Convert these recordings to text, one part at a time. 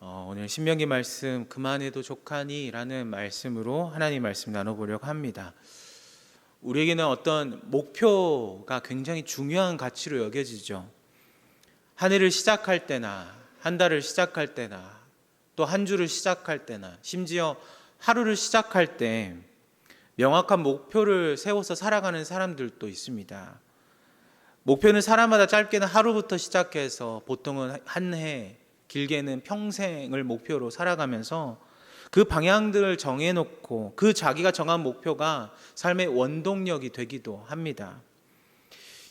오늘 신명기 말씀 그만해도 족하니 라는 말씀으로 하나님 말씀 나눠보려고 합니다. 우리에게는 어떤 목표가 굉장히 중요한 가치로 여겨지죠. 한 해를 시작할 때나 한 달을 시작할 때나 또 한 주를 시작할 때나 심지어 하루를 시작할 때 명확한 목표를 세워서 살아가는 사람들도 있습니다. 목표는 사람마다 짧게는 하루부터 시작해서 보통은 한 해, 길게는 평생을 목표로 살아가면서 그 방향들을 정해놓고 그 자기가 정한 목표가 삶의 원동력이 되기도 합니다.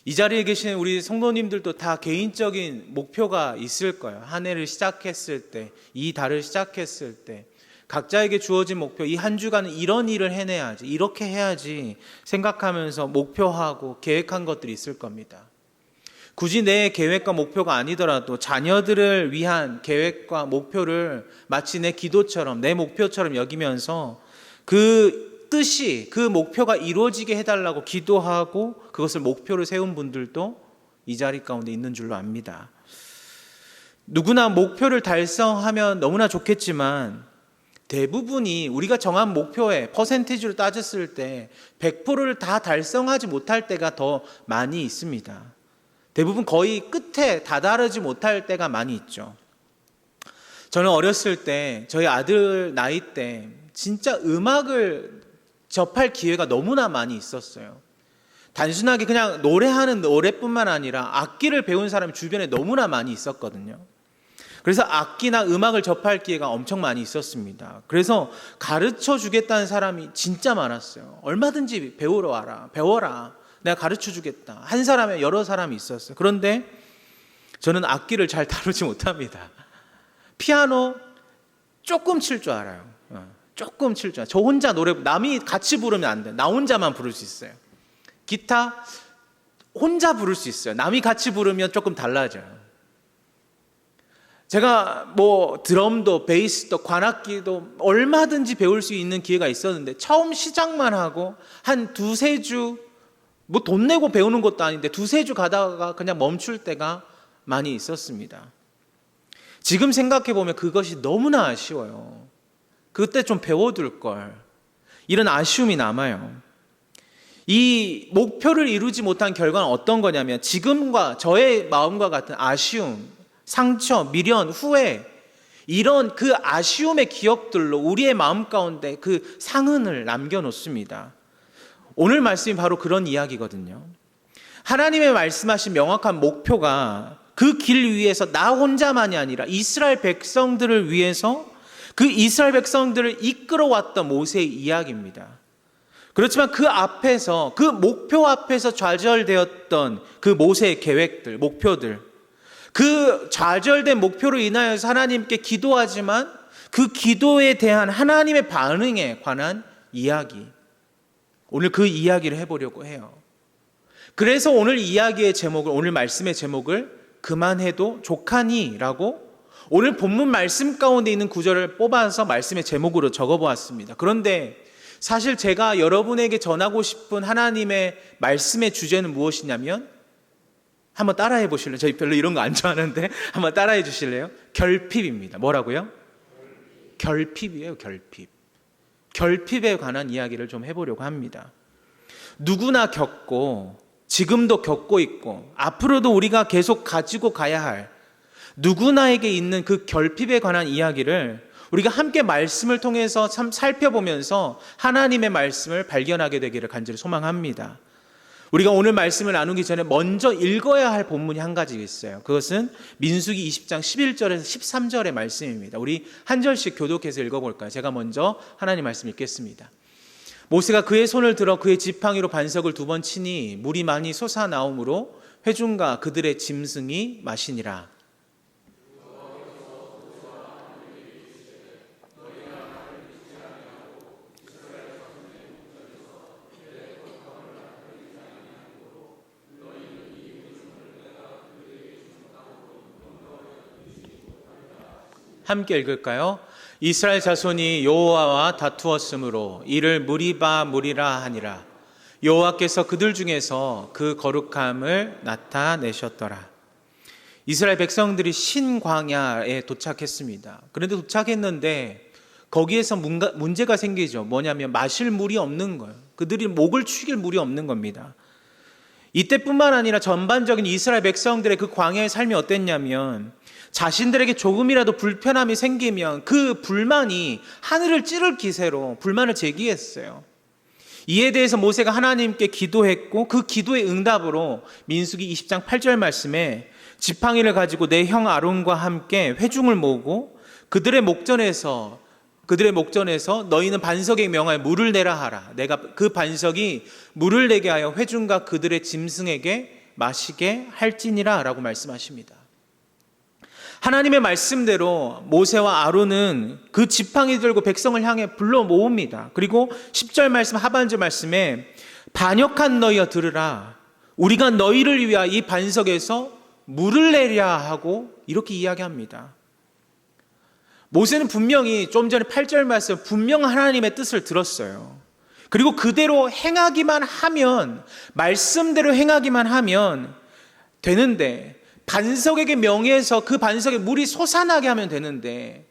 이 자리에 계신 우리 성도님들도 다 개인적인 목표가 있을 거예요. 한 해를 시작했을 때, 이 달을 시작했을 때 각자에게 주어진 목표, 이 한 주간은 이런 일을 해내야지, 이렇게 해야지 생각하면서 목표하고 계획한 것들이 있을 겁니다. 굳이 내 계획과 목표가 아니더라도 자녀들을 위한 계획과 목표를 마치 내 기도처럼, 내 목표처럼 여기면서 그 뜻이, 그 목표가 이루어지게 해달라고 기도하고 그것을 목표로 세운 분들도 이 자리 가운데 있는 줄로 압니다. 누구나 목표를 달성하면 너무나 좋겠지만 대부분이 우리가 정한 목표에 퍼센티지로 따졌을 때 100%를 다 달성하지 못할 때가 더 많이 있습니다. 대부분 거의 끝에 다다르지 못할 때가 많이 있죠. 저는 어렸을 때 저희 아들 나이 때 진짜 음악을 접할 기회가 너무나 많이 있었어요. 단순하게 그냥 노래하는 노래뿐만 아니라 악기를 배운 사람이 주변에 너무나 많이 있었거든요. 그래서 악기나 음악을 접할 기회가 엄청 많이 있었습니다. 그래서 가르쳐 주겠다는 사람이 진짜 많았어요. 얼마든지 배우러 와라, 배워라. 내가 가르쳐 주겠다. 한 사람에 여러 사람이 있었어요. 그런데 저는 악기를 잘 다루지 못합니다. 피아노 조금 칠 줄 알아요. 조금 칠 줄 알아요. 저 혼자 노래, 남이 같이 부르면 안 돼요. 나 혼자만 부를 수 있어요. 기타 혼자 부를 수 있어요. 남이 같이 부르면 조금 달라져요. 제가 드럼도 베이스도 관악기도 얼마든지 배울 수 있는 기회가 있었는데 처음 시작만 하고 한 두세 주 돈 내고 배우는 것도 아닌데 두세 주 가다가 그냥 멈출 때가 많이 있었습니다. 지금 생각해보면 그것이 너무나 아쉬워요. 그때 좀 배워둘 걸. 이런 아쉬움이 남아요. 이 목표를 이루지 못한 결과는 어떤 거냐면 지금과 저의 마음과 같은 아쉬움, 상처, 미련, 후회, 이런 그 아쉬움의 기억들로 우리의 마음 가운데 그 상흔을 남겨놓습니다. 오늘 말씀이 바로 그런 이야기거든요. 하나님의 말씀하신 명확한 목표가 그 길 위에서 나 혼자만이 아니라 이스라엘 백성들을 위해서 그 이스라엘 백성들을 이끌어왔던 모세의 이야기입니다. 그렇지만 그 앞에서, 그 목표 앞에서 좌절되었던 그 모세의 계획들, 목표들, 그 좌절된 목표로 인하여서 하나님께 기도하지만 그 기도에 대한 하나님의 반응에 관한 이야기, 오늘 그 이야기를 해보려고 해요. 그래서 오늘 이야기의 제목을, 오늘 말씀의 제목을 그만해도 족하니 라고 오늘 본문 말씀 가운데 있는 구절을 뽑아서 말씀의 제목으로 적어보았습니다. 그런데 사실 제가 여러분에게 전하고 싶은 하나님의 말씀의 주제는 무엇이냐면, 한번 따라해 보실래요? 저희 별로 이런 거 안 좋아하는데 한번 따라해 주실래요? 결핍입니다. 뭐라고요? 결핍이에요. 결핍. 결핍에 관한 이야기를 좀 해보려고 합니다. 누구나 겪고 지금도 겪고 있고 앞으로도 우리가 계속 가지고 가야 할 누구나에게 있는 그 결핍에 관한 이야기를 우리가 함께 말씀을 통해서 참 살펴보면서 하나님의 말씀을 발견하게 되기를 간절히 소망합니다. 우리가 오늘 말씀을 나누기 전에 먼저 읽어야 할 본문이 한 가지 있어요. 그것은 민수기 20장 11절에서 13절의 말씀입니다. 우리 한 절씩 교독해서 읽어볼까요? 제가 먼저 하나님 말씀 읽겠습니다. 모세가 그의 손을 들어 그의 지팡이로 반석을 2번 치니 물이 많이 솟아나오므로 회중과 그들의 짐승이 마시니라. 함께 읽을까요? 이스라엘 자손이 여호와와 다투었으므로 이를 무리바 무리라 하니라. 여호와께서 그들 중에서 그 거룩함을 나타내셨더라. 이스라엘 백성들이 신광야에 도착했습니다. 그런데 도착했는데 거기에서 문제가 생기죠. 뭐냐면 마실 물이 없는 거예요. 그들이 목을 축일 물이 없는 겁니다. 이때뿐만 아니라 전반적인 이스라엘 백성들의 그 광야의 삶이 어땠냐면 자신들에게 조금이라도 불편함이 생기면 그 불만이 하늘을 찌를 기세로 불만을 제기했어요. 이에 대해서 모세가 하나님께 기도했고 그 기도의 응답으로 민수기 20장 8절 말씀에 지팡이를 가지고 내 형 아론과 함께 회중을 모으고 그들의 목전에서 너희는 반석에 명하여 물을 내라 하라. 내가 그 반석이 물을 내게 하여 회중과 그들의 짐승에게 마시게 할지니라 라고 말씀하십니다. 하나님의 말씀대로 모세와 아론은 그 지팡이 들고 백성을 향해 불러 모읍니다. 그리고 10절 말씀 하반절 말씀에 반역한 너희여 들으라. 우리가 너희를 위하여 이 반석에서 물을 내랴 하고 이렇게 이야기합니다. 모세는 분명히 좀 전에 8절 말씀 분명 하나님의 뜻을 들었어요. 그리고 그대로 행하기만 하면 말씀대로 행하기만 하면 되는데 반석에게 명해서 그 반석에 물이 솟아나게 하면 되는데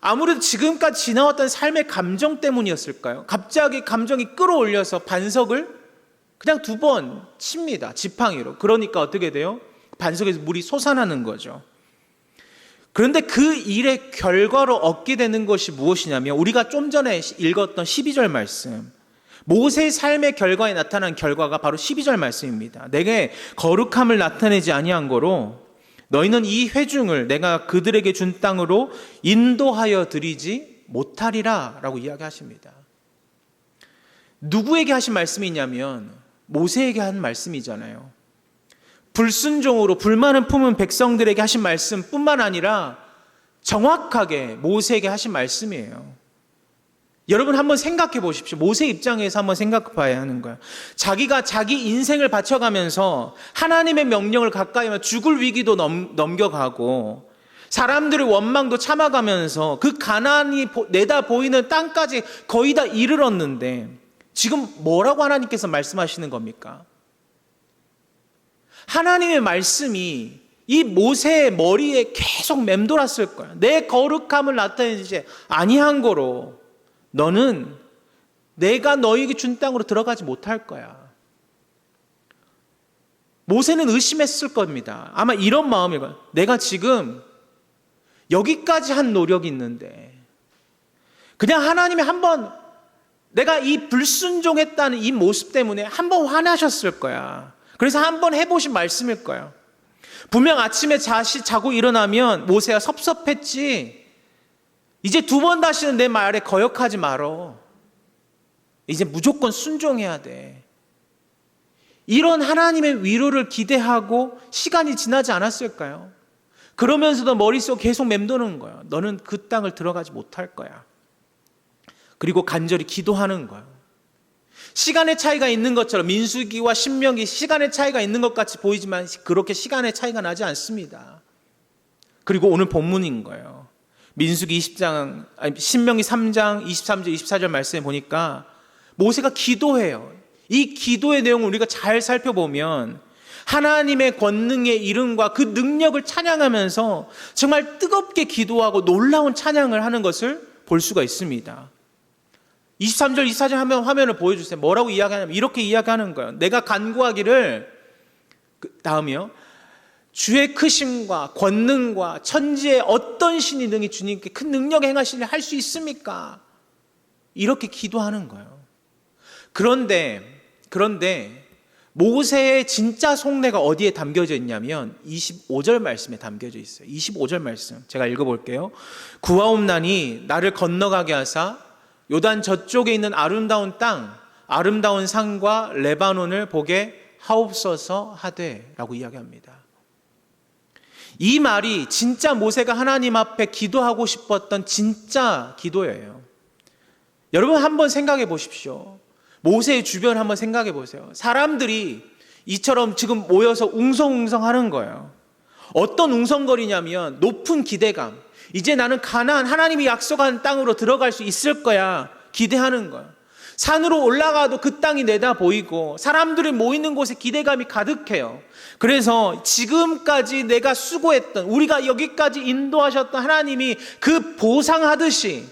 아무래도 지금까지 지나왔던 삶의 감정 때문이었을까요? 갑자기 감정이 끌어올려서 반석을 그냥 2번 칩니다. 지팡이로. 그러니까 어떻게 돼요? 반석에서 물이 솟아나는 거죠. 그런데 그 일의 결과로 얻게 되는 것이 무엇이냐면 우리가 좀 전에 읽었던 12절 말씀, 모세의 삶의 결과에 나타난 결과가 바로 12절 말씀입니다. 내게 거룩함을 나타내지 아니한 거로 너희는 이 회중을 내가 그들에게 준 땅으로 인도하여 드리지 못하리라 라고 이야기하십니다. 누구에게 하신 말씀이냐면 모세에게 한 말씀이잖아요. 불순종으로 불만을 품은 백성들에게 하신 말씀뿐만 아니라 정확하게 모세에게 하신 말씀이에요. 여러분 한번 생각해 보십시오. 모세 입장에서 한번 생각해 봐야 하는 거예요. 자기가 자기 인생을 바쳐가면서 하나님의 명령을 가까이 하면 죽을 위기도 넘겨가고 사람들의 원망도 참아가면서 그 가나안이 내다 보이는 땅까지 거의 다 이르렀는데 지금 뭐라고 하나님께서 말씀하시는 겁니까? 하나님의 말씀이 이 모세의 머리에 계속 맴돌았을 거야. 내 거룩함을 나타내지 아니한 거로 너는 내가 너에게 준 땅으로 들어가지 못할 거야. 모세는 의심했을 겁니다. 아마 이런 마음일 거예요. 내가 지금 여기까지 한 노력이 있는데 그냥 하나님이 한번 내가 이 불순종했다는 이 모습 때문에 한번 화나셨을 거야. 그래서 한번 해보신 말씀일 거예요. 분명 아침에 자고 일어나면 모세가 섭섭했지. 이제 2번 다시는 내 말에 거역하지 말어. 이제 무조건 순종해야 돼. 이런 하나님의 위로를 기대하고 시간이 지나지 않았을까요? 그러면서도 머릿속에 계속 맴도는 거예요. 너는 그 땅을 들어가지 못할 거야. 그리고 간절히 기도하는 거예요. 시간의 차이가 있는 것처럼 민수기와 신명기 시간의 차이가 있는 것 같이 보이지만 그렇게 시간의 차이가 나지 않습니다. 그리고 오늘 본문인 거예요. 민수기 20장, 신명기 3장 23절 24절 말씀에 보니까 모세가 기도해요. 이 기도의 내용을 우리가 잘 살펴보면 하나님의 권능의 이름과 그 능력을 찬양하면서 정말 뜨겁게 기도하고 놀라운 찬양을 하는 것을 볼 수가 있습니다. 23절 24절 하면 화면을 보여주세요. 뭐라고 이야기하냐면 이렇게 이야기하는 거예요. 내가 간구하기를 다음이요. 주의 크심과 권능과 천지의 어떤 신이 능히 주님께 큰 능력 행하시려 할 수 있습니까? 이렇게 기도하는 거예요. 그런데 모세의 진짜 속내가 어디에 담겨져 있냐면 25절 말씀에 담겨져 있어요. 25절 말씀 제가 읽어볼게요. 구하옵나니 나를 건너가게 하사 요단 저쪽에 있는 아름다운 땅, 아름다운 산과 레바논을 보게 하옵소서 하되 라고 이야기합니다. 이 말이 진짜 모세가 하나님 앞에 기도하고 싶었던 진짜 기도예요. 여러분 한번 생각해 보십시오. 모세의 주변 한번 생각해 보세요. 사람들이 이처럼 지금 모여서 웅성웅성 하는 거예요. 어떤 웅성거리냐면 높은 기대감. 이제 나는 가나안 하나님이 약속한 땅으로 들어갈 수 있을 거야 기대하는 거예요. 산으로 올라가도 그 땅이 내다 보이고 사람들이 모이는 곳에 기대감이 가득해요. 그래서 지금까지 내가 수고했던, 우리가 여기까지 인도하셨던 하나님이 그 보상하듯이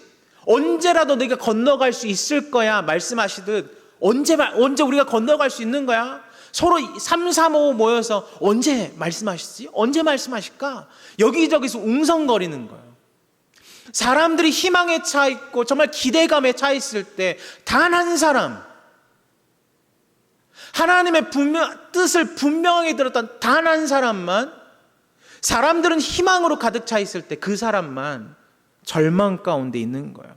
언제라도 내가 건너갈 수 있을 거야 말씀하시듯 언제 우리가 건너갈 수 있는 거야? 서로 3, 4, 5 모여서 언제 말씀하시지? 언제 말씀하실까? 여기저기서 웅성거리는 거예요. 사람들이 희망에 차 있고 정말 기대감에 차 있을 때 단 한 사람, 하나님의 뜻을 분명하게 들었던 단 한 사람만, 사람들은 희망으로 가득 차 있을 때 그 사람만 절망 가운데 있는 거예요.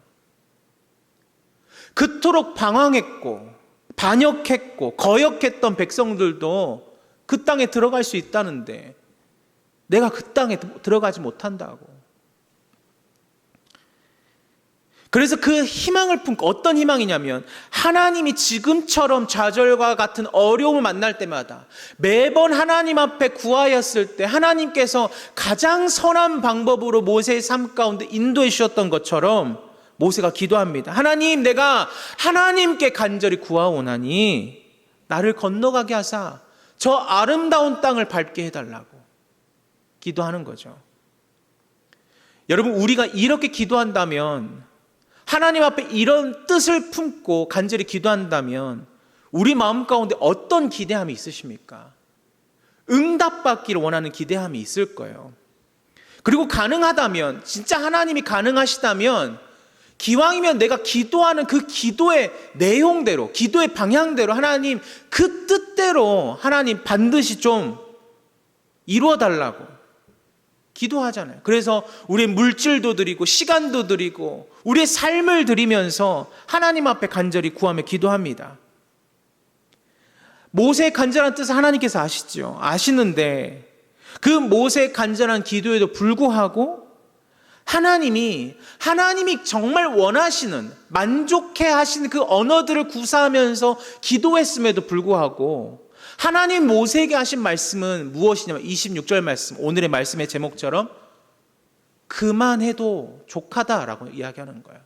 그토록 방황했고 반역했고 거역했던 백성들도 그 땅에 들어갈 수 있다는데 내가 그 땅에 들어가지 못한다고. 그래서 그 희망을 품고, 어떤 희망이냐면 하나님이 지금처럼 좌절과 같은 어려움을 만날 때마다 매번 하나님 앞에 구하였을 때 하나님께서 가장 선한 방법으로 모세의 삶 가운데 인도해 주셨던 것처럼 모세가 기도합니다. 하나님, 내가 하나님께 간절히 구하오나니 나를 건너가게 하사 저 아름다운 땅을 밟게 해달라고 기도하는 거죠. 여러분, 우리가 이렇게 기도한다면, 하나님 앞에 이런 뜻을 품고 간절히 기도한다면 우리 마음 가운데 어떤 기대함이 있으십니까? 응답받기를 원하는 기대함이 있을 거예요. 그리고 가능하다면, 진짜 하나님이 가능하시다면 기왕이면 내가 기도하는 그 기도의 내용대로, 기도의 방향대로 하나님 그 뜻대로 하나님 반드시 좀 이루어달라고 기도하잖아요. 그래서 우리의 물질도 드리고 시간도 드리고 우리의 삶을 드리면서 하나님 앞에 간절히 구하며 기도합니다. 모세의 간절한 뜻을 하나님께서 아시죠? 아시는데 그 모세의 간절한 기도에도 불구하고 하나님이 정말 원하시는, 만족해 하시는 그 언어들을 구사하면서 기도했음에도 불구하고 하나님 모세에게 하신 말씀은 무엇이냐면 26절 말씀, 오늘의 말씀의 제목처럼 그만해도 족하다라고 이야기하는 거예요.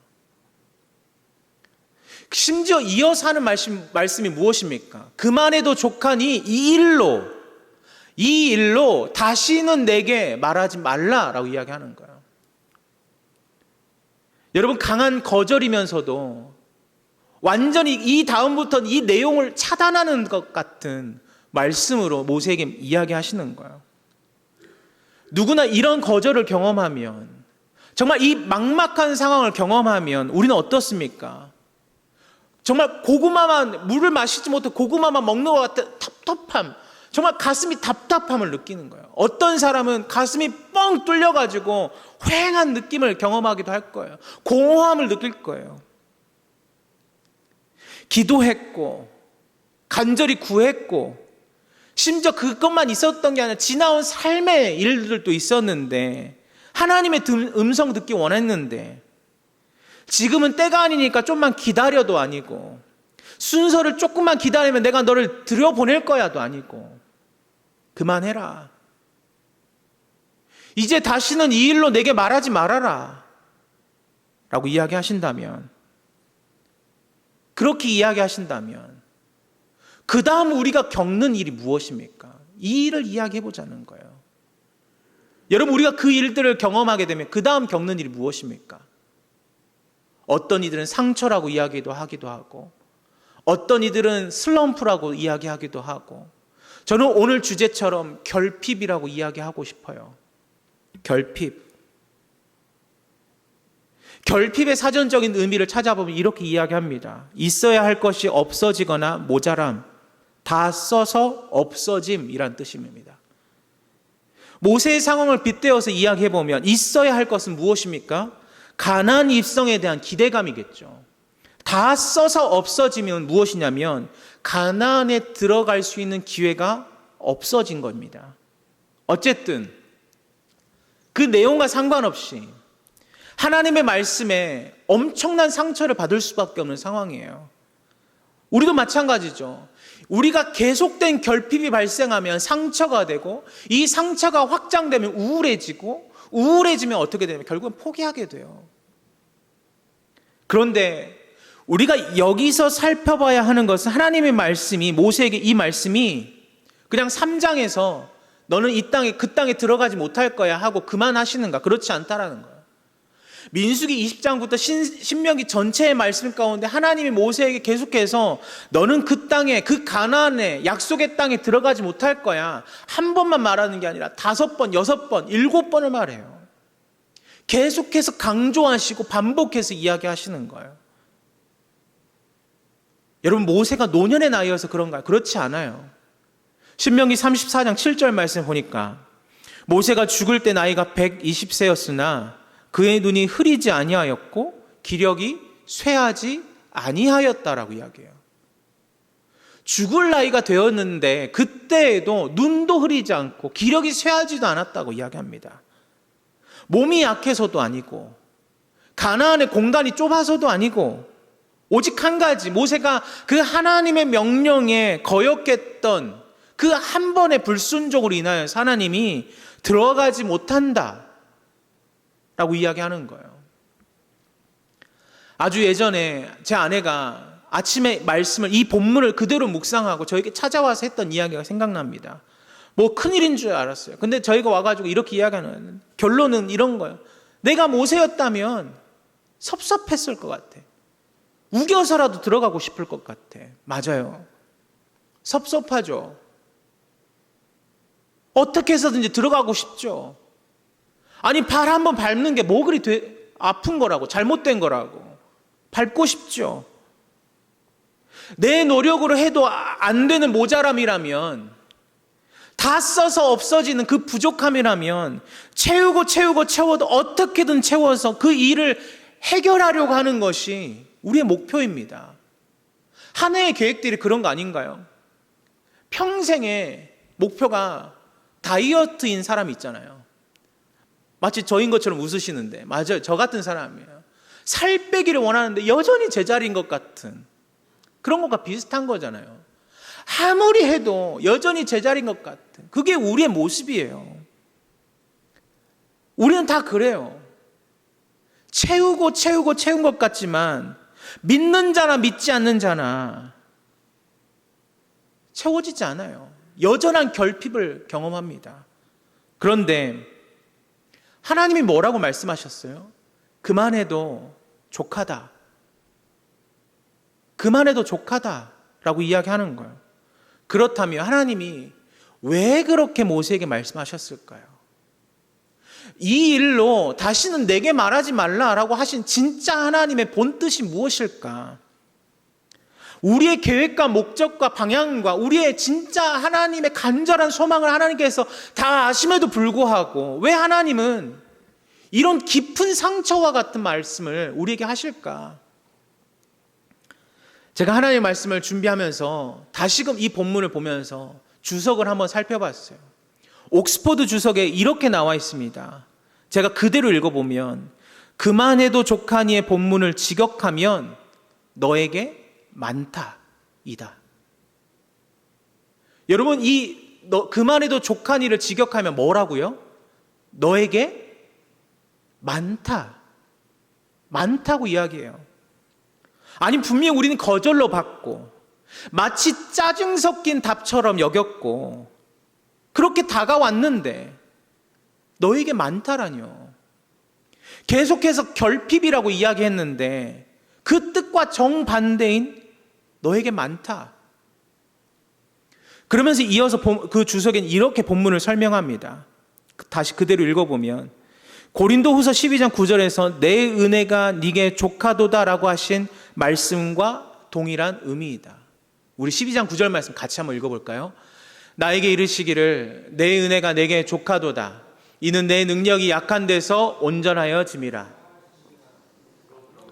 심지어 이어서 하는 말씀이 무엇입니까? 그만해도 족하니 이 일로 다시는 내게 말하지 말라라고 이야기하는 거예요. 여러분, 강한 거절이면서도 완전히 이 다음부터는 이 내용을 차단하는 것 같은 말씀으로 모세에게 이야기하시는 거예요. 누구나 이런 거절을 경험하면, 정말 이 막막한 상황을 경험하면 우리는 어떻습니까? 정말 물을 마시지 못해 고구마만 먹는 것 같은 답답함, 정말 가슴이 답답함을 느끼는 거예요. 어떤 사람은 가슴이 뻥 뚫려가지고 휑한 느낌을 경험하기도 할 거예요. 공허함을 느낄 거예요. 기도했고 간절히 구했고 심지어 그것만 있었던 게 아니라 지나온 삶의 일들도 있었는데 하나님의 음성 듣기 원했는데 지금은 때가 아니니까 좀만 기다려도 아니고 순서를 조금만 기다리면 내가 너를 들여보낼 거야도 아니고 그만해라. 이제 다시는 이 일로 내게 말하지 말아라 라고 이야기하신다면, 그렇게 이야기하신다면 그 다음 우리가 겪는 일이 무엇입니까? 이 일을 이야기해보자는 거예요. 여러분, 우리가 그 일들을 경험하게 되면 그 다음 겪는 일이 무엇입니까? 어떤 이들은 상처라고 이야기도 하기도 하고 어떤 이들은 슬럼프라고 이야기하기도 하고, 저는 오늘 주제처럼 결핍이라고 이야기하고 싶어요. 결핍의 사전적인 의미를 찾아보면 이렇게 이야기합니다. 있어야 할 것이 없어지거나 모자람, 다 써서 없어짐이란 뜻입니다. 모세의 상황을 빗대어서 이야기해보면 있어야 할 것은 무엇입니까? 가나안 입성에 대한 기대감이겠죠. 다 써서 없어지면 무엇이냐면 가나안에 들어갈 수 있는 기회가 없어진 겁니다. 어쨌든 그 내용과 상관없이 하나님의 말씀에 엄청난 상처를 받을 수밖에 없는 상황이에요. 우리도 마찬가지죠. 우리가 계속된 결핍이 발생하면 상처가 되고 이 상처가 확장되면 우울해지고 우울해지면 어떻게 되냐면 결국은 포기하게 돼요. 그런데 우리가 여기서 살펴봐야 하는 것은 하나님의 말씀이, 모세에게 이 말씀이 그냥 3장에서 너는 그 땅에 들어가지 못할 거야 하고 그만하시는가? 그렇지 않다라는 거예요. 민수기 20장부터 신명기 전체의 말씀 가운데 하나님이 모세에게 계속해서 너는 그 땅에, 그 가나안의 약속의 땅에 들어가지 못할 거야. 한 번만 말하는 게 아니라 5번, 6번, 7번을 말해요. 계속해서 강조하시고 반복해서 이야기하시는 거예요. 여러분, 모세가 노년의 나이여서 그런가요? 그렇지 않아요. 신명기 34장 7절 말씀 보니까 모세가 죽을 때 나이가 120세였으나 그의 눈이 흐리지 아니하였고 기력이 쇠하지 아니하였다라고 이야기해요. 죽을 나이가 되었는데 그때에도 눈도 흐리지 않고 기력이 쇠하지도 않았다고 이야기합니다. 몸이 약해서도 아니고 가나안의 공간이 좁아서도 아니고 오직 한 가지, 모세가 그 하나님의 명령에 거역했던 그 한 번의 불순종으로 인하여서 하나님이 들어가지 못한다 라고 이야기하는 거예요. 아주 예전에 제 아내가 아침에 말씀을, 이 본문을 그대로 묵상하고 저에게 찾아와서 했던 이야기가 생각납니다. 뭐 큰일인 줄 알았어요. 근데 저희가 와가지고 이렇게 이야기하는 결론은 이런 거예요. 내가 모세였다면 섭섭했을 것 같아. 우겨서라도 들어가고 싶을 것 같아. 맞아요. 섭섭하죠. 어떻게 해서든지 들어가고 싶죠. 아니, 발 한번 밟는 게 뭐 그리 아픈 거라고, 잘못된 거라고. 밟고 싶죠. 내 노력으로 해도 안 되는 모자람이라면, 다 써서 없어지는 그 부족함이라면 채워도 어떻게든 채워서 그 일을 해결하려고 하는 것이 우리의 목표입니다. 한 해의 계획들이 그런 거 아닌가요? 평생의 목표가 다이어트인 사람이 있잖아요. 마치 저인 것처럼 웃으시는데, 맞아요. 저 같은 사람이에요. 살 빼기를 원하는데 여전히 제자리인 것 같은 그런 것과 비슷한 거잖아요. 아무리 해도 여전히 제자리인 것 같은, 그게 우리의 모습이에요. 우리는 다 그래요. 채운 것 같지만 믿는 자나 믿지 않는 자나 채워지지 않아요. 여전한 결핍을 경험합니다. 그런데 하나님이 뭐라고 말씀하셨어요? 그만해도 족하다. 그만해도 족하다라고 이야기하는 거예요. 그렇다면 하나님이 왜 그렇게 모세에게 말씀하셨을까요? 이 일로 다시는 내게 말하지 말라라고 하신 진짜 하나님의 본뜻이 무엇일까? 우리의 계획과 목적과 방향과 우리의 진짜 하나님의 간절한 소망을 하나님께서 다 아심에도 불구하고 왜 하나님은 이런 깊은 상처와 같은 말씀을 우리에게 하실까? 제가 하나님의 말씀을 준비하면서 다시금 이 본문을 보면서 주석을 한번 살펴봤어요. 옥스퍼드 주석에 이렇게 나와 있습니다. 제가 그대로 읽어보면 그만해도 족하니의 본문을 직역하면 너에게 많다이다. 여러분, 그만해도 족하니를 직역하면 뭐라고요? 너에게 많다고 이야기해요. 아니, 분명히 우리는 거절로 받고 마치 짜증 섞인 답처럼 여겼고 그렇게 다가왔는데 너에게 많다라뇨. 계속해서 결핍이라고 이야기했는데 그 뜻과 정반대인 너에게 많다. 그러면서 이어서 그 주석엔 이렇게 본문을 설명합니다. 다시 그대로 읽어보면 고린도후서 12장 9절에서 내 은혜가 네게 족하도다라고 하신 말씀과 동일한 의미이다. 우리 12장 9절 말씀 같이 한번 읽어볼까요? 나에게 이르시기를 내 은혜가 내게 족하도다. 이는 내 능력이 약한 데서 온전하여짐이라.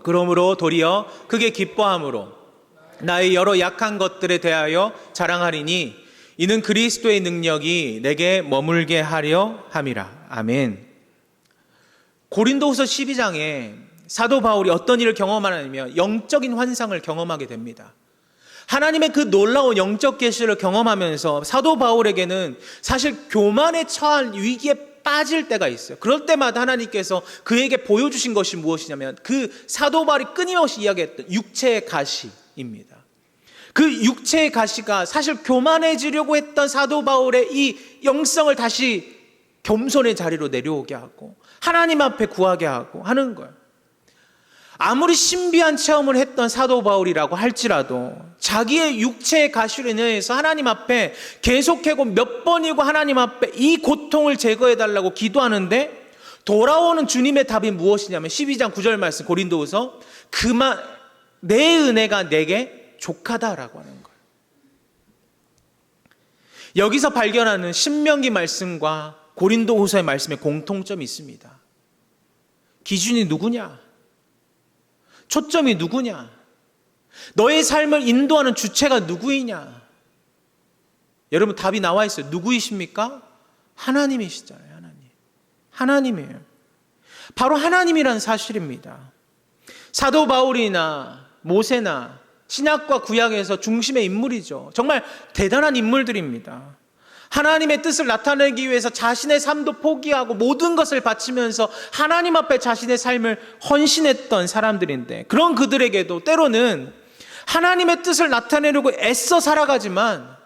그러므로 도리어 크게 기뻐함으로 나의 여러 약한 것들에 대하여 자랑하리니 이는 그리스도의 능력이 내게 머물게 하려 함이라. 아멘. 고린도후서 12장에 사도 바울이 어떤 일을 경험하냐면 영적인 환상을 경험하게 됩니다. 하나님의 그 놀라운 영적 계시를 경험하면서 사도 바울에게는 사실 교만에 처한 위기에 빠질 때가 있어요. 그럴 때마다 하나님께서 그에게 보여주신 것이 무엇이냐면 그 사도 바울이 끊임없이 이야기했던 육체의 가시입니다. 그 육체의 가시가 사실 교만해지려고 했던 사도 바울의 이 영성을 다시 겸손의 자리로 내려오게 하고 하나님 앞에 구하게 하고 하는 거예요. 아무리 신비한 체험을 했던 사도 바울이라고 할지라도 자기의 육체의 가시로 인해서 하나님 앞에 계속하고 몇 번이고 하나님 앞에 이 고통을 제거해달라고 기도하는데 돌아오는 주님의 답이 무엇이냐면 12장 9절 말씀 고린도후서 내 은혜가 내게 족하다라고 하는 거예요. 여기서 발견하는 신명기 말씀과 고린도후서의 말씀에 공통점이 있습니다. 기준이 누구냐? 초점이 누구냐? 너의 삶을 인도하는 주체가 누구이냐? 여러분 답이 나와 있어요. 누구이십니까? 하나님이시잖아요. 하나님이에요. 바로 하나님이란 사실입니다. 사도 바울이나 모세나 신약과 구약에서 중심의 인물이죠. 정말 대단한 인물들입니다. 하나님의 뜻을 나타내기 위해서 자신의 삶도 포기하고 모든 것을 바치면서 하나님 앞에 자신의 삶을 헌신했던 사람들인데 그런 그들에게도 때로는 하나님의 뜻을 나타내려고 애써 살아가지만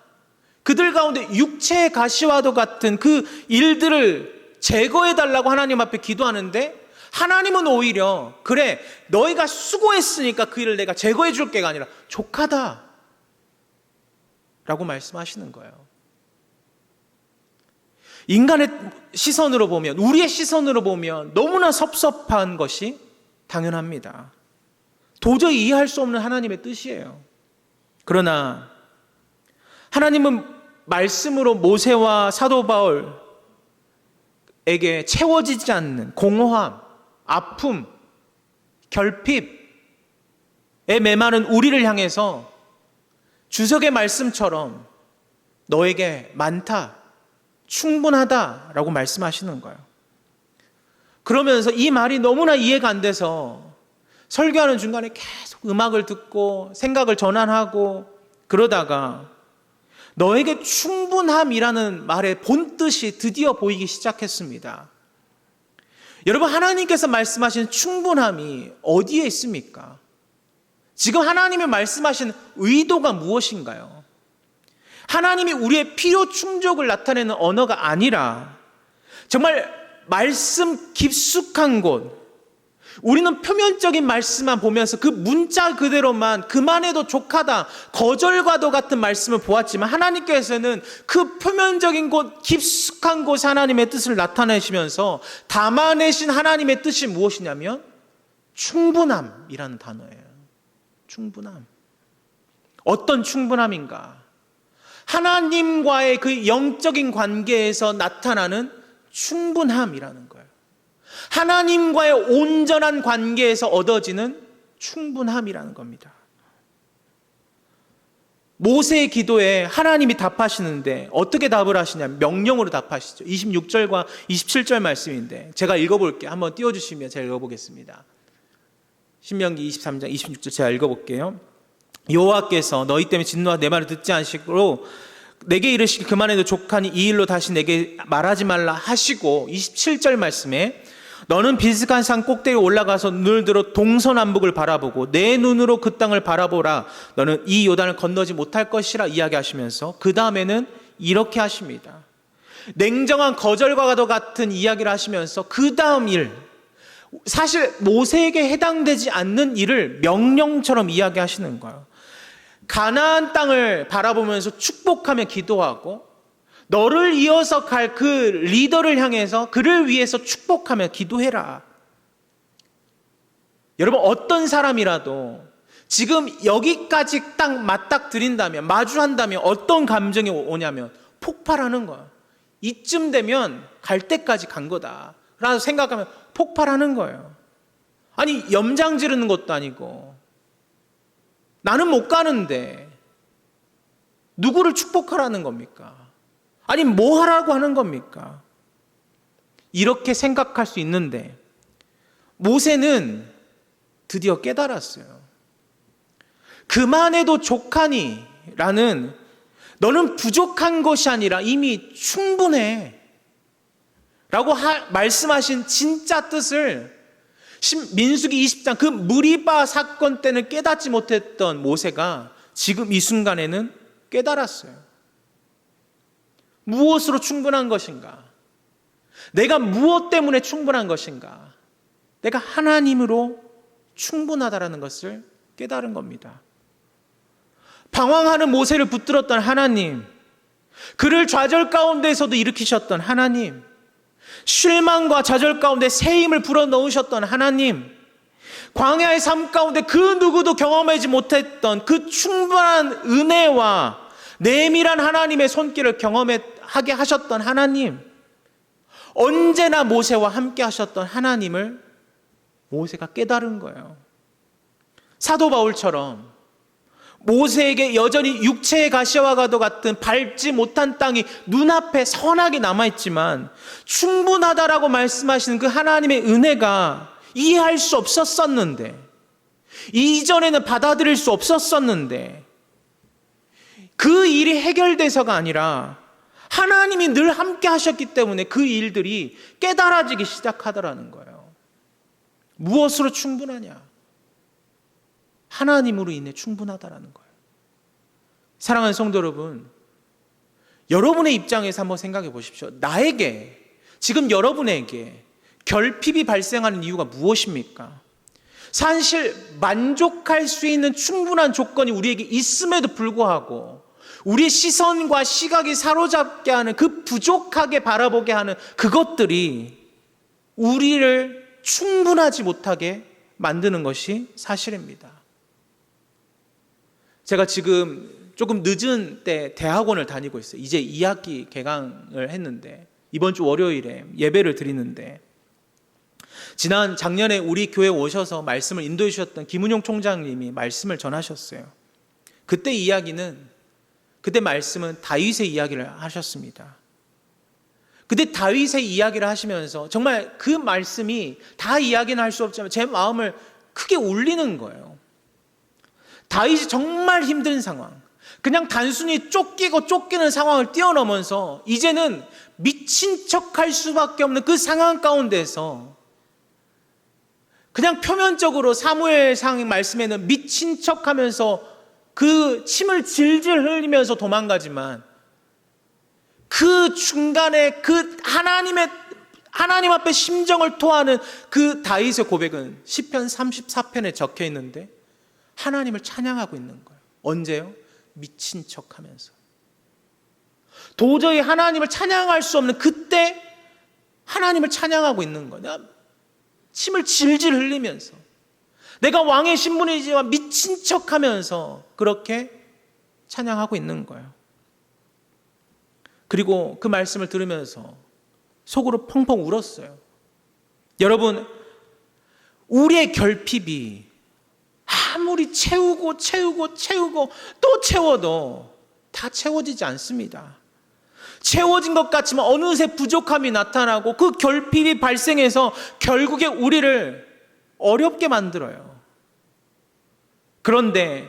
그들 가운데 육체의 가시와도 같은 그 일들을 제거해달라고 하나님 앞에 기도하는데 하나님은 오히려 그래 너희가 수고했으니까 그 일을 내가 제거해 줄 게가 아니라 족하다 라고 말씀하시는 거예요. 인간의 시선으로 보면 우리의 시선으로 보면 너무나 섭섭한 것이 당연합니다. 도저히 이해할 수 없는 하나님의 뜻이에요. 그러나 하나님은 말씀으로 모세와 사도 바울에게 채워지지 않는 공허함, 아픔, 결핍에 메마른 우리를 향해서 주석의 말씀처럼 너에게 많다, 충분하다라고 말씀하시는 거예요. 그러면서 이 말이 너무나 이해가 안 돼서 설교하는 중간에 계속 음악을 듣고 생각을 전환하고 그러다가 너에게 충분함이라는 말의 본뜻이 드디어 보이기 시작했습니다. 여러분 하나님께서 말씀하신 충분함이 어디에 있습니까? 지금 하나님이 말씀하신 의도가 무엇인가요? 하나님이 우리의 필요 충족을 나타내는 언어가 아니라 정말 말씀 깊숙한 곳, 우리는 표면적인 말씀만 보면서 그 문자 그대로만 그만해도 족하다, 거절과도 같은 말씀을 보았지만 하나님께서는 그 표면적인 곳, 깊숙한 곳에 하나님의 뜻을 나타내시면서 담아내신 하나님의 뜻이 무엇이냐면 충분함이라는 단어예요. 충분함. 어떤 충분함인가? 하나님과의 그 영적인 관계에서 나타나는 충분함이라는 거예요. 하나님과의 온전한 관계에서 얻어지는 충분함이라는 겁니다. 모세의 기도에 하나님이 답하시는데 어떻게 답을 하시냐면 명령으로 답하시죠. 26절과 27절 말씀인데 제가 읽어볼게요. 한번 띄워주시면 제가 읽어보겠습니다. 신명기 23장 26절 제가 읽어볼게요. 여호와께서 너희 때문에 진노하 내 말을 듣지 않으시고 내게 이르시길 그만해도 족하니 이 일로 다시 내게 말하지 말라 하시고 27절 말씀에 너는 비스간 산 꼭대기에 올라가서 눈을 들어 동서남북을 바라보고 내 눈으로 그 땅을 바라보라. 너는 이 요단을 건너지 못할 것이라 이야기하시면서 그 다음에는 이렇게 하십니다. 냉정한 거절과도 같은 이야기를 하시면서 그 다음 일, 사실 모세에게 해당되지 않는 일을 명령처럼 이야기하시는 거예요. 가나안 땅을 바라보면서 축복하며 기도하고 너를 이어서 갈 그 리더를 향해서 그를 위해서 축복하며 기도해라. 여러분 어떤 사람이라도 지금 여기까지 딱 맞닥뜨린다면 마주한다면 어떤 감정이 오냐면 폭발하는 거야. 이쯤 되면 갈 때까지 간 거다 라고 생각하면 폭발하는 거예요. 아니 염장 지르는 것도 아니고 나는 못 가는데 누구를 축복하라는 겁니까? 아니 뭐 하라고 하는 겁니까? 이렇게 생각할 수 있는데 모세는 드디어 깨달았어요. 그만해도 족하니 라는 너는 부족한 것이 아니라 이미 충분해. 말씀하신 진짜 뜻을 민수기 20장 그 무리바 사건 때는 깨닫지 못했던 모세가 지금 이 순간에는 깨달았어요. 무엇으로 충분한 것인가? 내가 무엇 때문에 충분한 것인가? 내가 하나님으로 충분하다라는 것을 깨달은 겁니다. 방황하는 모세를 붙들었던 하나님, 그를 좌절 가운데에서도 일으키셨던 하나님, 실망과 좌절 가운데 새 힘을 불어넣으셨던 하나님, 광야의 삶 가운데 그 누구도 경험하지 못했던 그 충분한 은혜와 내밀한 하나님의 손길을 경험하게 하셨던 하나님, 언제나 모세와 함께 하셨던 하나님을 모세가 깨달은 거예요. 사도 바울처럼 모세에게 여전히 육체의 가시와 가도 같은 밟지 못한 땅이 눈앞에 선하게 남아있지만 충분하다라고 말씀하시는 그 하나님의 은혜가 이해할 수 없었었는데, 이전에는 받아들일 수 없었었는데, 그 일이 해결돼서가 아니라 하나님이 늘 함께 하셨기 때문에 그 일들이 깨달아지기 시작하더라는 거예요. 무엇으로 충분하냐? 하나님으로 인해 충분하다라는 거예요. 사랑하는 성도 여러분, 여러분의 입장에서 한번 생각해 보십시오. 나에게, 지금 여러분에게 결핍이 발생하는 이유가 무엇입니까? 사실 만족할 수 있는 충분한 조건이 우리에게 있음에도 불구하고 우리의 시선과 시각이 사로잡게 하는, 그 부족하게 바라보게 하는 그것들이 우리를 충분하지 못하게 만드는 것이 사실입니다. 제가 지금 조금 늦은 때 대학원을 다니고 있어요. 이제 2학기 개강을 했는데 이번 주 월요일에 예배를 드리는데, 작년에 우리 교회에 오셔서 말씀을 인도해 주셨던 김은용 총장님이 말씀을 전하셨어요. 그때 말씀은 다윗의 이야기를 하셨습니다. 그때 다윗의 이야기를 하시면서 정말 그 말씀이 다 이야기는 할 수 없지만 제 마음을 크게 울리는 거예요. 다윗이 정말 힘든 상황, 그냥 단순히 쫓기는 상황을 뛰어넘어서 이제는 미친 척할 수밖에 없는 그 상황 가운데서 그냥 표면적으로 사무엘상 말씀에는 미친 척하면서 그 침을 질질 흘리면서 도망가지만, 그 중간에 그 하나님 앞에 심정을 토하는 그 다윗의 고백은 시편 34편에 적혀 있는데 하나님을 찬양하고 있는 거예요. 언제요? 미친 척하면서. 도저히 하나님을 찬양할 수 없는 그때 하나님을 찬양하고 있는 거냐? 침을 질질 흘리면서, 내가 왕의 신분이지만 미친 척하면서 그렇게 찬양하고 있는 거예요. 그리고 그 말씀을 들으면서 속으로 펑펑 울었어요. 여러분, 우리의 결핍이 아무리 채우고 또 채워도 다 채워지지 않습니다. 채워진 것 같지만 어느새 부족함이 나타나고 그 결핍이 발생해서 결국에 우리를 어렵게 만들어요. 그런데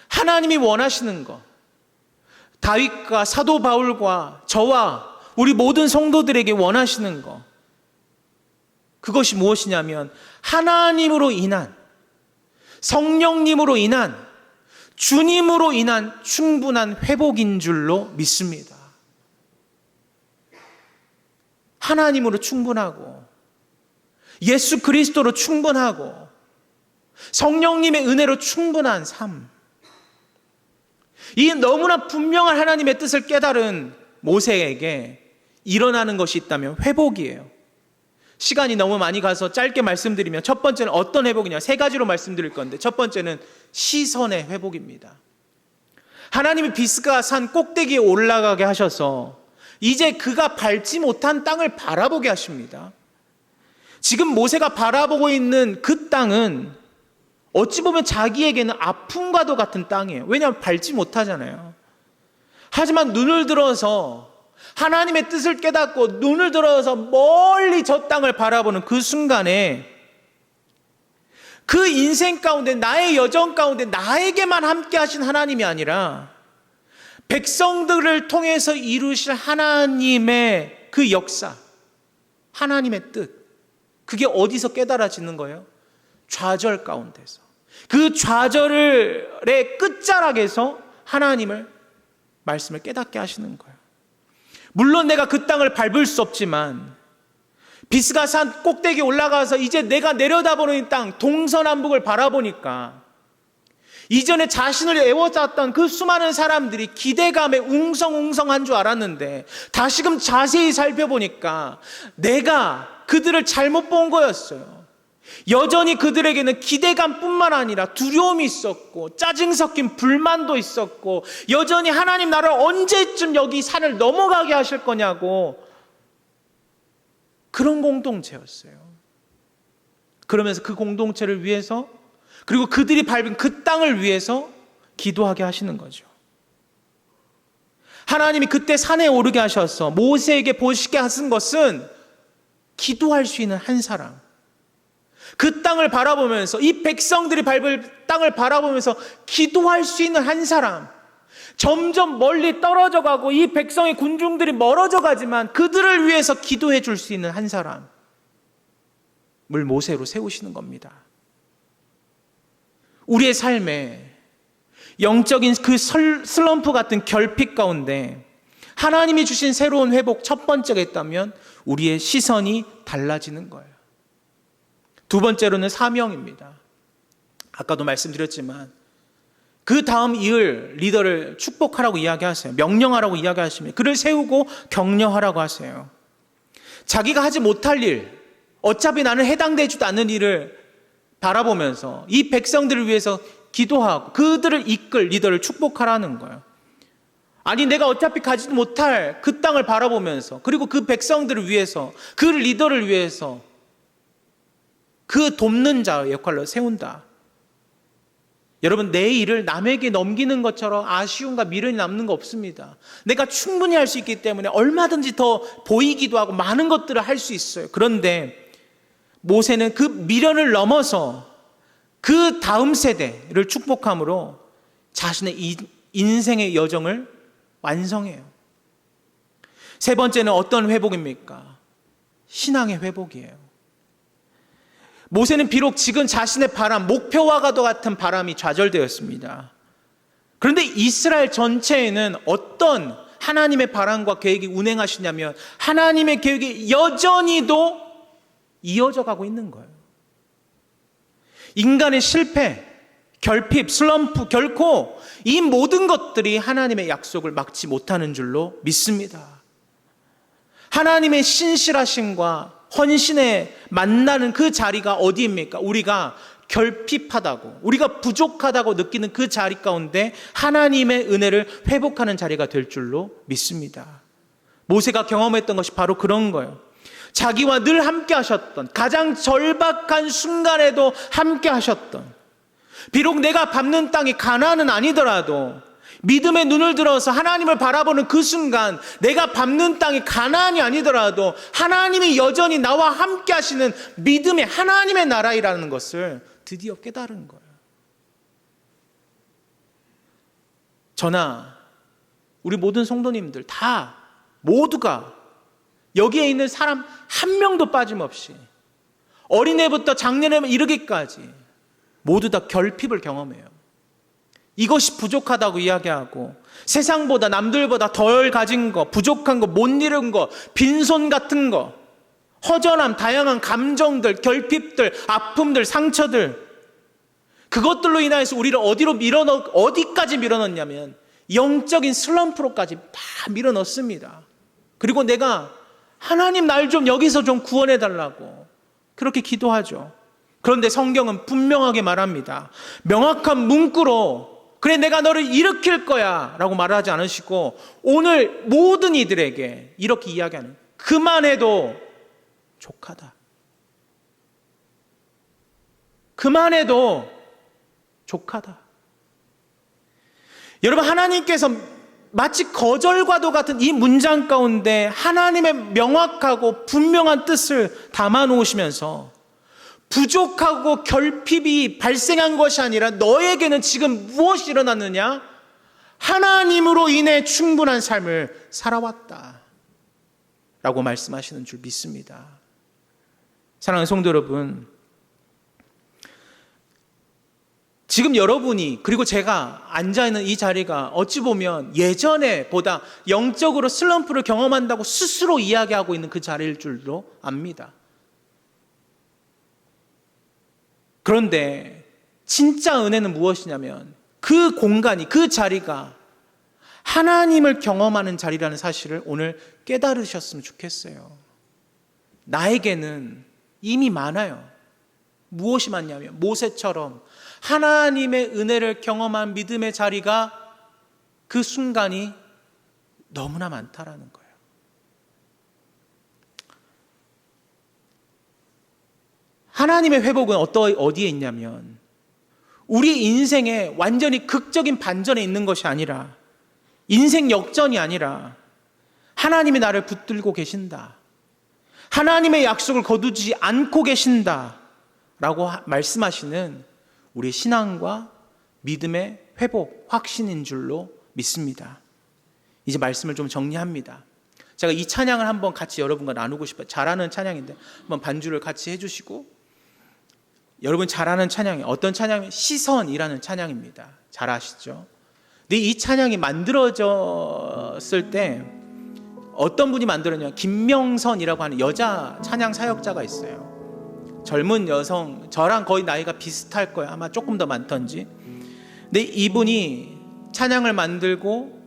하나님이 원하시는 것, 다윗과 사도 바울과 저와 우리 모든 성도들에게 원하시는 것, 그것이 무엇이냐면 하나님으로 인한, 성령님으로 인한, 주님으로 인한 충분한 회복인 줄로 믿습니다. 하나님으로 충분하고 예수 그리스도로 충분하고 성령님의 은혜로 충분한 삶, 이 너무나 분명한 하나님의 뜻을 깨달은 모세에게 일어나는 것이 있다면 회복이에요. 시간이 너무 많이 가서 짧게 말씀드리면, 첫 번째는 어떤 회복이냐, 3가지로 말씀드릴 건데, 첫 번째는 시선의 회복입니다. 하나님이 비스가 산 꼭대기에 올라가게 하셔서 이제 그가 밟지 못한 땅을 바라보게 하십니다. 지금 모세가 바라보고 있는 그 땅은 어찌 보면 자기에게는 아픔과도 같은 땅이에요. 왜냐하면 밟지 못하잖아요. 하지만 눈을 들어서 하나님의 뜻을 깨닫고 눈을 들어서 멀리 저 땅을 바라보는 그 순간에 그 인생 가운데, 나의 여정 가운데 나에게만 함께 하신 하나님이 아니라 백성들을 통해서 이루실 하나님의 그 역사, 하나님의 뜻. 그게 어디서 깨달아지는 거예요? 좌절 가운데서. 그 좌절의 끝자락에서 하나님을 말씀을 깨닫게 하시는 거예요. 물론 내가 그 땅을 밟을 수 없지만 비스가 산 꼭대기에 올라가서 이제 내가 내려다보는 이 땅 동서남북을 바라보니까 이전에 자신을 애워쌌던 그 수많은 사람들이 기대감에 웅성웅성한 줄 알았는데 다시금 자세히 살펴보니까 내가 그들을 잘못 본 거였어요. 여전히 그들에게는 기대감뿐만 아니라 두려움이 있었고 짜증 섞인 불만도 있었고 여전히 하나님 나를 언제쯤 여기 산을 넘어가게 하실 거냐고 그런 공동체였어요. 그러면서 그 공동체를 위해서 그리고 그들이 밟은 그 땅을 위해서 기도하게 하시는 거죠. 하나님이 그때 산에 오르게 하셔서 모세에게 보시게 하신 것은 기도할 수 있는 한 사람, 그 땅을 바라보면서 이 백성들이 밟을 땅을 바라보면서 기도할 수 있는 한 사람, 점점 멀리 떨어져 가고 이 백성의 군중들이 멀어져 가지만 그들을 위해서 기도해 줄 수 있는 한 사람을 모세로 세우시는 겁니다. 우리의 삶에 영적인 그 슬럼프 같은 결핍 가운데 하나님이 주신 새로운 회복 첫 번째가 있다면 우리의 시선이 달라지는 거예요. 두 번째로는 사명입니다. 아까도 말씀드렸지만 그 다음 이을 리더를 축복하라고 이야기하세요. 명령하라고 이야기하시면 그를 세우고 격려하라고 하세요. 자기가 하지 못할 일, 어차피 나는 해당되지도 않는 일을 바라보면서 이 백성들을 위해서 기도하고 그들을 이끌 리더를 축복하라는 거예요. 아니 내가 어차피 가지도 못할 그 땅을 바라보면서 그리고 그 백성들을 위해서 그 리더를 위해서 그 돕는 자의 역할로 세운다. 여러분 내 일을 남에게 넘기는 것처럼 아쉬움과 미련이 남는 거 없습니다. 내가 충분히 할 수 있기 때문에 얼마든지 더 보이기도 하고 많은 것들을 할 수 있어요. 그런데 모세는 그 미련을 넘어서 그 다음 세대를 축복함으로 자신의 인생의 여정을 완성해요. 세 번째는 어떤 회복입니까? 신앙의 회복이에요. 모세는 비록 지금 자신의 바람, 목표와가 같은 바람이 좌절되었습니다. 그런데 이스라엘 전체에는 어떤 하나님의 바람과 계획이 운행하시냐면 하나님의 계획이 여전히도 이어져 가고 있는 거예요. 인간의 실패, 결핍, 슬럼프 결코 이 모든 것들이 하나님의 약속을 막지 못하는 줄로 믿습니다. 하나님의 신실하심과 헌신에 만나는 그 자리가 어디입니까? 우리가 결핍하다고, 우리가 부족하다고 느끼는 그 자리 가운데 하나님의 은혜를 회복하는 자리가 될 줄로 믿습니다. 모세가 경험했던 것이 바로 그런 거예요. 자기와 늘 함께 하셨던, 가장 절박한 순간에도 함께 하셨던, 비록 내가 밟는 땅이 가나안은 아니더라도 믿음의 눈을 들어서 하나님을 바라보는 그 순간 내가 밟는 땅이 가나안이 아니더라도 하나님이 여전히 나와 함께 하시는 믿음의 하나님의 나라이라는 것을 드디어 깨달은 거예요. 저나 우리 모든 성도님들 다 모두가 여기에 있는 사람 한 명도 빠짐없이 어린애부터 장년에 이르기까지 모두 다 결핍을 경험해요. 이것이 부족하다고 이야기하고 세상보다 남들보다 덜 가진 거, 부족한 거, 못 이룬 거, 빈손 같은 거, 허전함, 다양한 감정들, 결핍들, 아픔들, 상처들, 그것들로 인해서 우리를 어디까지 밀어넣냐면 영적인 슬럼프로까지 다 밀어넣습니다. 그리고 내가 하나님 날 좀 여기서 좀 구원해 달라고 그렇게 기도하죠. 그런데 성경은 분명하게 말합니다. 명확한 문구로 그래 내가 너를 일으킬 거야 라고 말하지 않으시고 오늘 모든 이들에게 이렇게 이야기하는, 그만해도 족하다. 그만해도 족하다. 여러분 하나님께서 마치 거절과도 같은 이 문장 가운데 하나님의 명확하고 분명한 뜻을 담아 놓으시면서 부족하고 결핍이 발생한 것이 아니라 너에게는 지금 무엇이 일어났느냐? 하나님으로 인해 충분한 삶을 살아왔다 라고 말씀하시는 줄 믿습니다. 사랑하는 성도 여러분, 지금 여러분이 그리고 제가 앉아있는 이 자리가 어찌 보면 예전에 보다 영적으로 슬럼프를 경험한다고 스스로 이야기하고 있는 그 자리일 줄도 압니다. 그런데 진짜 은혜는 무엇이냐면 그 공간이, 그 자리가 하나님을 경험하는 자리라는 사실을 오늘 깨달으셨으면 좋겠어요. 나에게는 이미 많아요. 무엇이 많냐면 모세처럼 하나님의 은혜를 경험한 믿음의 자리가 그 순간이 너무나 많다라는 거예요. 하나님의 회복은 어디에 있냐면 우리 인생에 완전히 극적인 반전에 있는 것이 아니라, 인생 역전이 아니라 하나님이 나를 붙들고 계신다, 하나님의 약속을 거두지 않고 계신다 라고 말씀하시는 우리 신앙과 믿음의 회복, 확신인 줄로 믿습니다. 이제 말씀을 좀 정리합니다. 제가 이 찬양을 한번 같이 여러분과 나누고 싶어요. 잘하는 찬양인데 한번 반주를 같이 해주시고, 여러분 잘 아는 찬양이 어떤 찬양이면 시선이라는 찬양입니다. 잘 아시죠? 근데 이 찬양이 만들어졌을 때 어떤 분이 만들었냐, 김명선이라고 하는 여자 찬양 사역자가 있어요. 젊은 여성, 저랑 거의 나이가 비슷할 거예요. 아마 조금 더 많던지. 근데 이분이 찬양을 만들고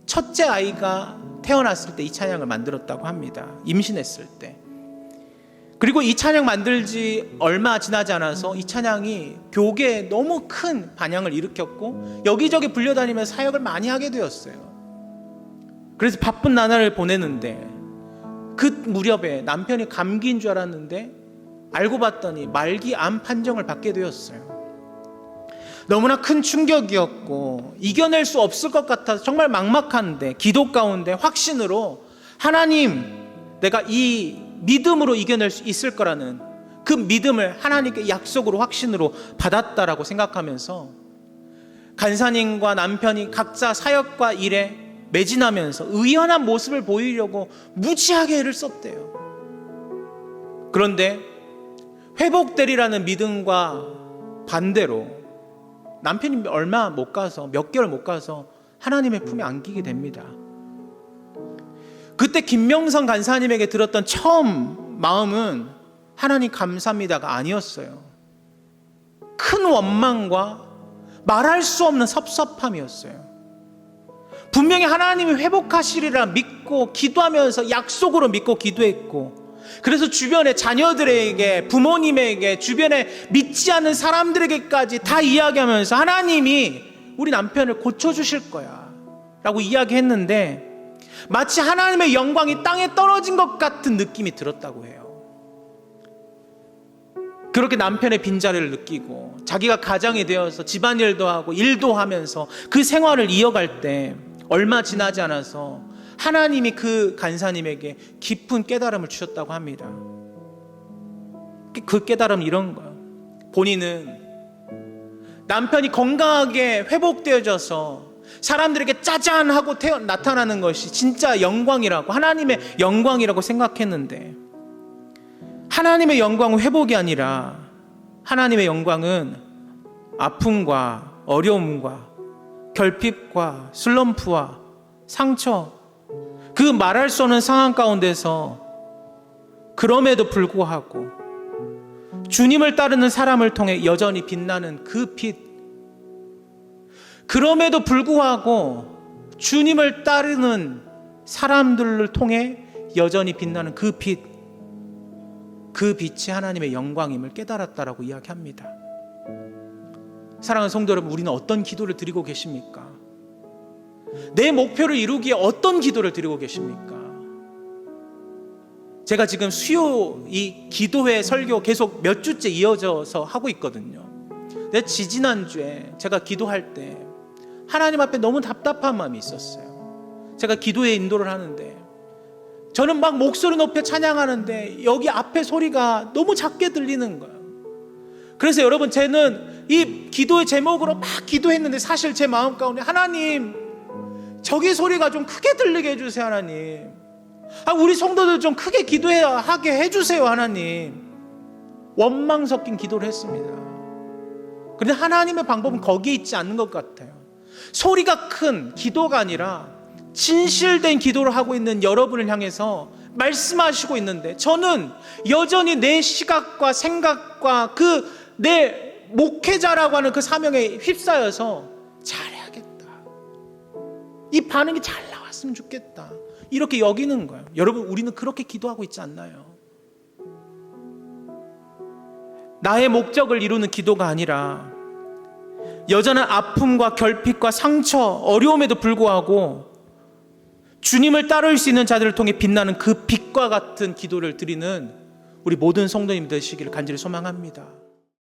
첫째 아이가 태어났을 때 이 찬양을 만들었다고 합니다. 임신했을 때. 그리고 이 찬양 만들지 얼마 지나지 않아서 이 찬양이 교계에 너무 큰 반향을 일으켰고 여기저기 불려다니면서 사역을 많이 하게 되었어요. 그래서 바쁜 나날을 보내는데 그 무렵에 남편이 감기인 줄 알았는데 알고 봤더니 말기 암 판정을 받게 되었어요. 너무나 큰 충격이었고 이겨낼 수 없을 것 같아서 정말 막막한데 기도 가운데 확신으로 하나님, 내가 이 믿음으로 이겨낼 수 있을 거라는 그 믿음을 하나님께 약속으로 확신으로 받았다라고 생각하면서 간사님과 남편이 각자 사역과 일에 매진하면서 의연한 모습을 보이려고 무지하게 애를 썼대요. 그런데 회복되리라는 믿음과 반대로 남편이 얼마 못 가서, 몇 개월 못 가서 하나님의 품에 안기게 됩니다. 그때 김명선 간사님에게 들었던 처음 마음은 하나님 감사합니다가 아니었어요. 큰 원망과 말할 수 없는 섭섭함이었어요. 분명히 하나님이 회복하시리라 믿고 기도하면서 약속으로 믿고 기도했고, 그래서 주변의 자녀들에게, 부모님에게, 주변에 믿지 않는 사람들에게까지 다 이야기하면서 하나님이 우리 남편을 고쳐주실 거야 라고 이야기했는데 마치 하나님의 영광이 땅에 떨어진 것 같은 느낌이 들었다고 해요. 그렇게 남편의 빈자리를 느끼고 자기가 가장이 되어서 집안일도 하고 일도 하면서 그 생활을 이어갈 때 얼마 지나지 않아서 하나님이 그 간사님에게 깊은 깨달음을 주셨다고 합니다. 그 깨달음은 이런 거예요. 본인은 남편이 건강하게 회복되어져서 사람들에게 짜잔 하고 나타나는 것이 진짜 영광이라고, 하나님의 영광이라고 생각했는데 하나님의 영광은 회복이 아니라 하나님의 영광은 아픔과 어려움과 결핍과 슬럼프와 상처, 그 말할 수 없는 상황 가운데서 그럼에도 불구하고 주님을 따르는 사람을 통해 여전히 빛나는 그 빛, 그럼에도 불구하고 주님을 따르는 사람들을 통해 여전히 빛나는 그 빛, 그 빛이 하나님의 영광임을 깨달았다라고 이야기합니다. 사랑하는 성도 여러분, 우리는 어떤 기도를 드리고 계십니까? 내 목표를 이루기에 어떤 기도를 드리고 계십니까? 제가 지금 수요 이 기도회 설교 계속 몇 주째 이어져서 하고 있거든요. 근데 지지난주에 제가 기도할 때 하나님 앞에 너무 답답한 마음이 있었어요. 제가 기도에 인도를 하는데 저는 막 목소리 높여 찬양하는데 여기 앞에 소리가 너무 작게 들리는 거예요. 그래서 여러분, 저는 이 기도의 제목으로 막 기도했는데 사실 제 마음 가운데 하나님, 저기 소리가 좀 크게 들리게 해주세요 하나님. 우리 성도들 좀 크게 기도하게 해주세요 하나님. 원망 섞인 기도를 했습니다. 그런데 하나님의 방법은 거기에 있지 않는 것 같아요. 소리가 큰 기도가 아니라 진실된 기도를 하고 있는 여러분을 향해서 말씀하시고 있는데, 저는 여전히 내 시각과 생각과 내 목회자라고 하는 그 사명에 휩싸여서 잘해야겠다, 이 반응이 잘 나왔으면 좋겠다, 이렇게 여기는 거예요. 여러분, 우리는 그렇게 기도하고 있지 않나요? 나의 목적을 이루는 기도가 아니라 여전한 아픔과 결핍과 상처, 어려움에도 불구하고 주님을 따를 수 있는 자들을 통해 빛나는 그 빛과 같은 기도를 드리는 우리 모든 성도님 되시기를 간절히 소망합니다.